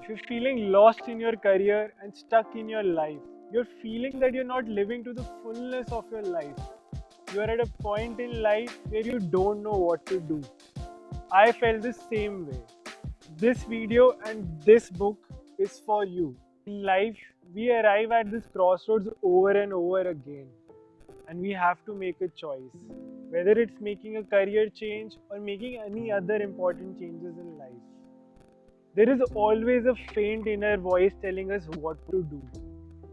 If you're feeling lost in your career and stuck in your life, you're feeling that you're not living to the fullness of your life. You're at a point in life where you don't know what to do. I felt the same way. This video and this book is for you. In life, we arrive at this crossroads over and over again, and we have to make a choice. Whether it's making a career change or making any other important changes in life. There is always a faint inner voice telling us what to do.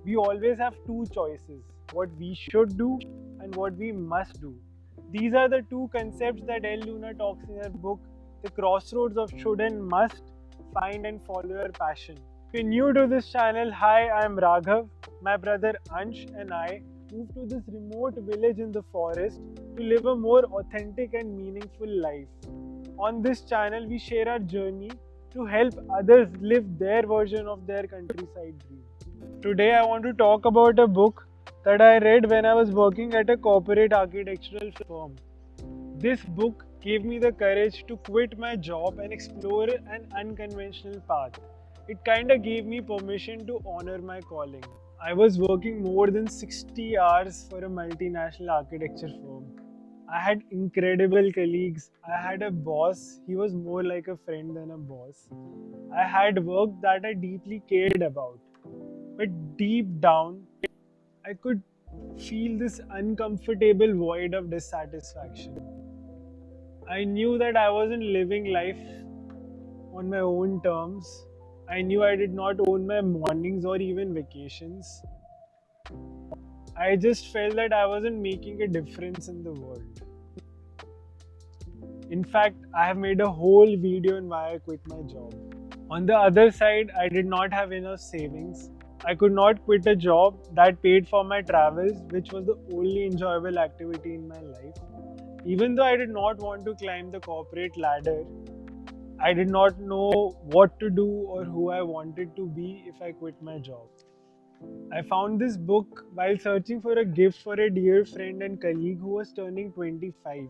We always have two choices, what we should do and what we must do. These are the two concepts that El Luna talks in her book, The Crossroads of Should and Must. Find and follow your passion. If you're new to this channel, hi, I'm Raghav. My brother Ansh and I moved to this remote village in the forest to live a more authentic and meaningful life. On this channel, we share our journey to help others live their version of their countryside dream. Today, I want to talk about a book that I read when I was working at a corporate architectural firm. This book gave me the courage to quit my job and explore an unconventional path. It kinda gave me permission to honor my calling. I was working more than 60 hours for a multinational architecture firm. I had incredible colleagues. I had a boss. He was more like a friend than a boss. I had work that I deeply cared about. But deep down, I could feel this uncomfortable void of dissatisfaction. I knew that I wasn't living life on my own terms. I knew I did not own my mornings or even vacations. I just felt that I wasn't making a difference in the world. In fact, I have made a whole video on why I quit my job. On the other side, I did not have enough savings. I could not quit a job that paid for my travels, which was the only enjoyable activity in my life. Even though I did not want to climb the corporate ladder, I did not know what to do or who I wanted to be if I quit my job. I found this book while searching for a gift for a dear friend and colleague who was turning 25.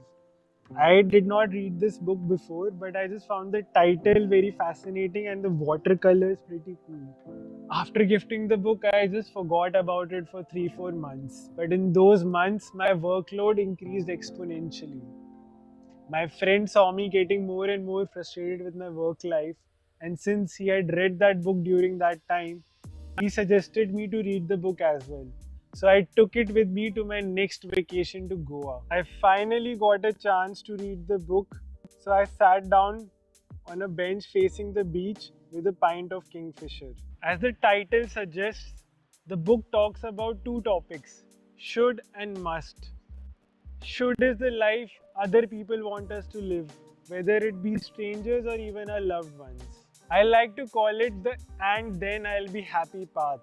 I did not read this book before, but I just found the title very fascinating and the watercolors pretty cool. After gifting the book, I just forgot about it for 3-4 months. But in those months, my workload increased exponentially. My friend saw me getting more and more frustrated with my work life, and since he had read that book during that time, he suggested me to read the book as well. So I took it with me to my next vacation to Goa. I finally got a chance to read the book, so I sat down on a bench facing the beach with a pint of Kingfisher. As the title suggests, the book talks about two topics, should and must. Should is the life other people want us to live, whether it be strangers or even our loved ones. I like to call it the and then I'll be happy path.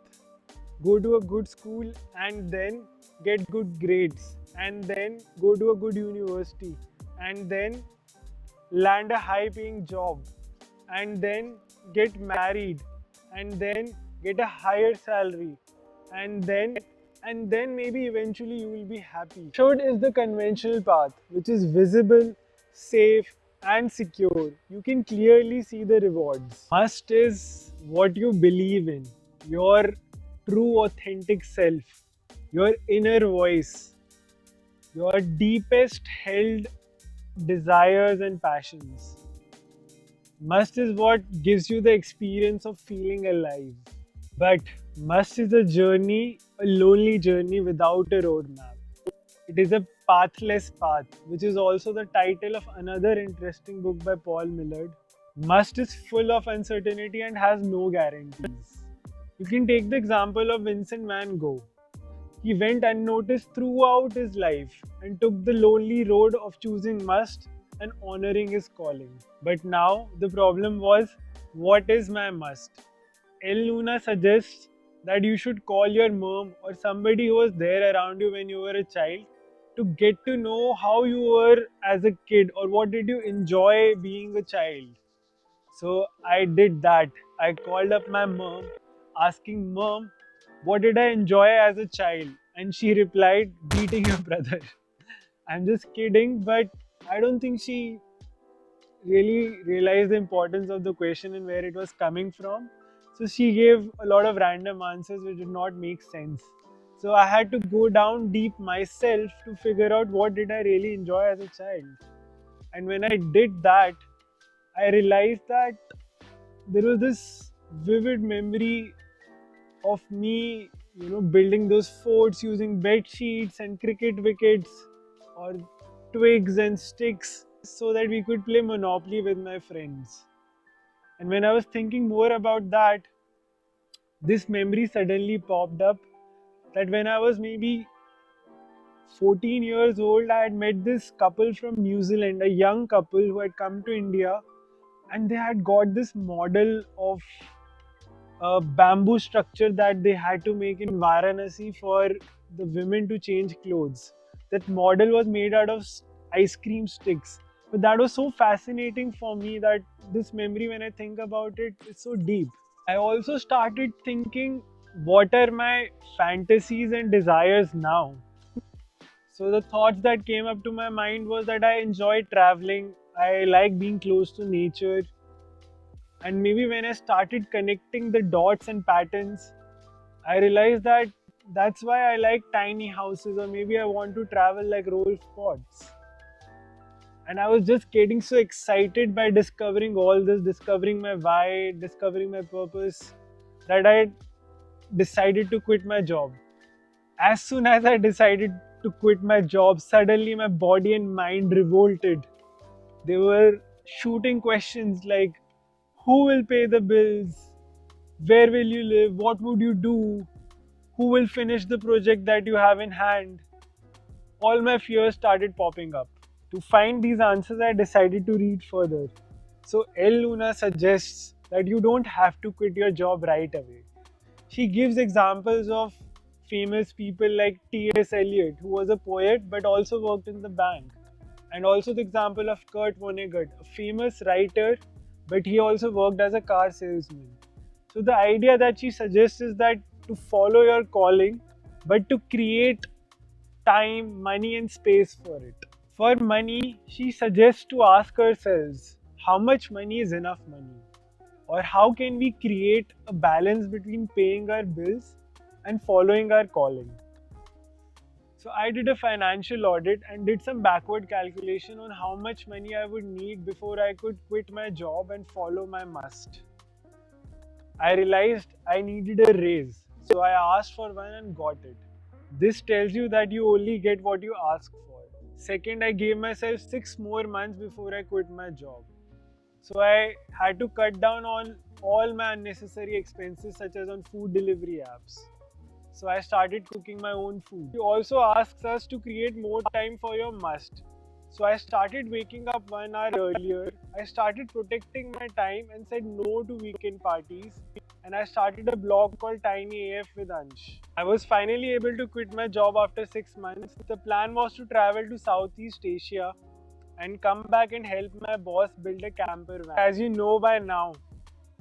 Go to a good school and then get good grades, and then go to a good university, and then land a high paying job, and then get married, and then get a higher salary, and then maybe eventually you will be happy. Should is the conventional path, which is visible, safe, and secure. You can clearly see the rewards. Must is what you believe in, your true authentic self, your inner voice, your deepest held desires and passions. Must is what gives you the experience of feeling alive. But must is a journey, a lonely journey without a roadmap. It is a pathless path, which is also the title of another interesting book by Paul Millard. Must is full of uncertainty and has no guarantees. You can take the example of Vincent van Gogh. He went unnoticed throughout his life and took the lonely road of choosing must and honoring his calling. But now the problem was, what is my must? El Luna suggests that you should call your mom or somebody who was there around you when you were a child to get to know how you were as a kid or what did you enjoy being a child. So I did that. I called up my mom asking, Mom, what did I enjoy as a child? And she replied, beating your brother. I'm just kidding, but I don't think she really realized the importance of the question and where it was coming from. So she gave a lot of random answers which did not make sense. So I had to go down deep myself to figure out what did I really enjoy as a child. And when I did that, I realized that there was this vivid memory of me, building those forts using bed sheets and cricket wickets or twigs and sticks so that we could play Monopoly with my friends. And when I was thinking more about that, this memory suddenly popped up that when I was maybe 14 years old, I had met this couple from New Zealand, a young couple who had come to India, and they had got this model of a bamboo structure that they had to make in Varanasi for the women to change clothes. That model was made out of ice cream sticks. But that was so fascinating for me that this memory, when I think about it, is so deep. I also started thinking, what are my fantasies and desires now? So the thoughts that came up to my mind was that I enjoy traveling, I like being close to nature, and maybe when I started connecting the dots and patterns, I realized that that's why I like tiny houses, or maybe I want to travel like Rolf Potts. And I was just getting so excited by discovering all this, discovering my why, discovering my purpose, that I decided to quit my job. As soon as I decided to quit my job, suddenly my body and mind revolted. They were shooting questions like, who will pay the bills? Where will you live? What would you do? Who will finish the project that you have in hand? All my fears started popping up. To find these answers, I decided to read further. So, El Luna suggests that you don't have to quit your job right away. She gives examples of famous people like T.S. Eliot, who was a poet but also worked in the bank. And also the example of Kurt Vonnegut, a famous writer, but he also worked as a car salesman. So the idea that she suggests is that to follow your calling, but to create time, money, and space for it. For money, she suggests to ask ourselves how much money is enough money, or how can we create a balance between paying our bills and following our calling. So I did a financial audit and did some backward calculation on how much money I would need before I could quit my job and follow my must. I realized I needed a raise, so I asked for one and got it. This tells you that you only get what you ask for. Second, I gave myself 6 more months before I quit my job. So I had to cut down on all my unnecessary expenses such as on food delivery apps. So I started cooking my own food. He also asks us to create more time for your must. So I started waking up 1 hour earlier. I started protecting my time and said no to weekend parties. And I started a blog called Tiny AF with Ansh. I was finally able to quit my job after 6 months. The plan was to travel to Southeast Asia and come back and help my boss build a camper van. As you know by now,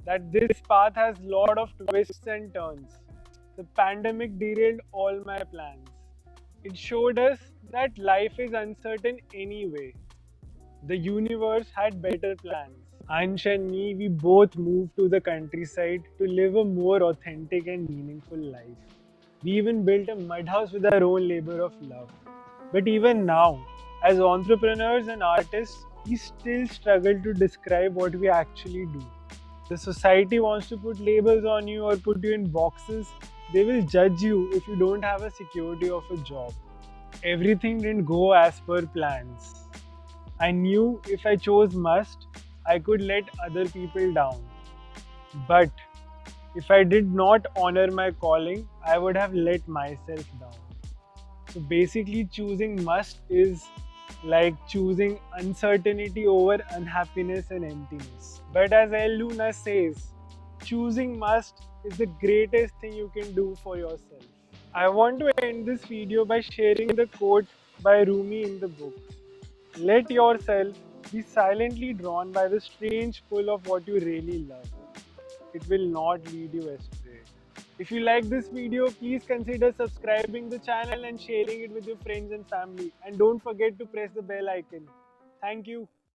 that this path has lot of twists and turns. The pandemic derailed all my plans. It showed us that life is uncertain anyway. The universe had better plans. Ansh and me, we both moved to the countryside to live a more authentic and meaningful life. We even built a mud house with our own labor of love. But even now, as entrepreneurs and artists, we still struggle to describe what we actually do. The society wants to put labels on you or put you in boxes. They will judge you if you don't have a security of a job. Everything didn't go as per plans. I knew if I chose must, I could let other people down. But if I did not honor my calling, I would have let myself down. So basically, choosing must is like choosing uncertainty over unhappiness and emptiness. But as El Luna says, choosing must is the greatest thing you can do for yourself. I want to end this video by sharing the quote by Rumi in the book. Let yourself be silently drawn by the strange pull of what you really love. It will not lead you astray. If you like this video, please consider subscribing the channel and sharing it with your friends and family. And don't forget to press the bell icon. Thank you.